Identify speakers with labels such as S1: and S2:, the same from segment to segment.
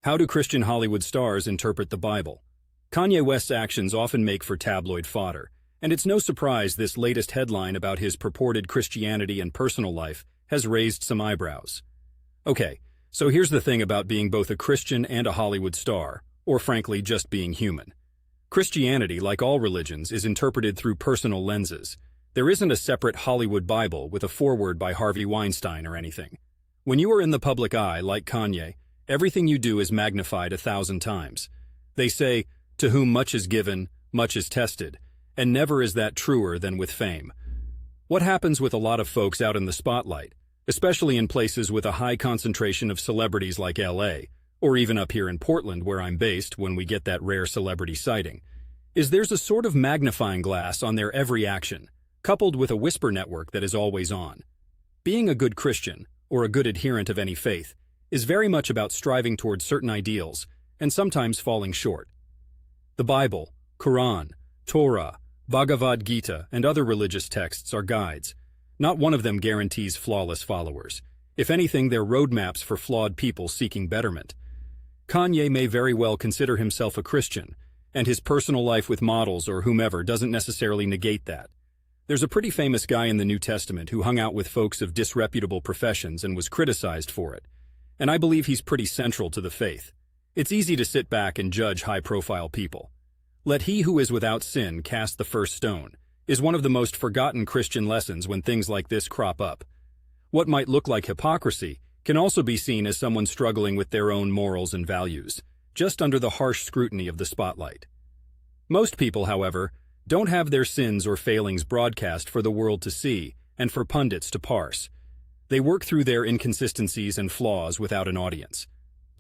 S1: How do Christian Hollywood stars interpret the Bible? Kanye West's actions often make for tabloid fodder, and it's no surprise this latest headline about his purported Christianity and personal life has raised some eyebrows. Okay, so here's the thing about being both a Christian and a Hollywood star, or frankly, just being human. Christianity, like all religions, is interpreted through personal lenses. There isn't a separate Hollywood Bible with a foreword by Harvey Weinstein or anything. When you are in the public eye, like Kanye, everything you do is magnified 1,000 times. They say, "To whom much is given, much is tested," and never is that truer than with fame. What happens with a lot of folks out in the spotlight, especially in places with a high concentration of celebrities like LA, or even up here in Portland where I'm based when we get that rare celebrity sighting, is there's a sort of magnifying glass on their every action, coupled with a whisper network that is always on. Being a good Christian, or a good adherent of any faith, is very much about striving towards certain ideals, and sometimes falling short. The Bible, Quran, Torah, Bhagavad Gita, and other religious texts are guides. Not one of them guarantees flawless followers. If anything, they're roadmaps for flawed people seeking betterment. Kanye may very well consider himself a Christian, and his personal life with models or whomever doesn't necessarily negate that. There's a pretty famous guy in the New Testament who hung out with folks of disreputable professions and was criticized for it. And I believe he's pretty central to the faith. It's easy to sit back and judge high-profile people. "Let he who is without sin cast the first stone" is one of the most forgotten Christian lessons when things like this crop up. What might look like hypocrisy can also be seen as someone struggling with their own morals and values, just under the harsh scrutiny of the spotlight. Most people, however, don't have their sins or failings broadcast for the world to see and for pundits to parse. They work through their inconsistencies and flaws without an audience.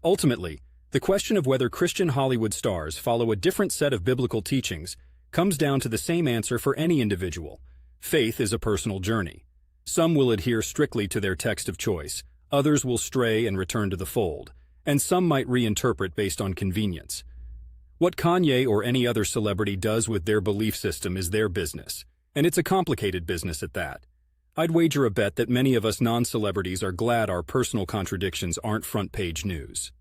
S1: Ultimately, the question of whether Christian Hollywood stars follow a different set of biblical teachings comes down to the same answer for any individual. Faith is a personal journey. Some will adhere strictly to their text of choice, others will stray and return to the fold, and some might reinterpret based on convenience. What Kanye or any other celebrity does with their belief system is their business, and it's a complicated business at that. I'd wager a bet that many of us non-celebrities are glad our personal contradictions aren't front-page news.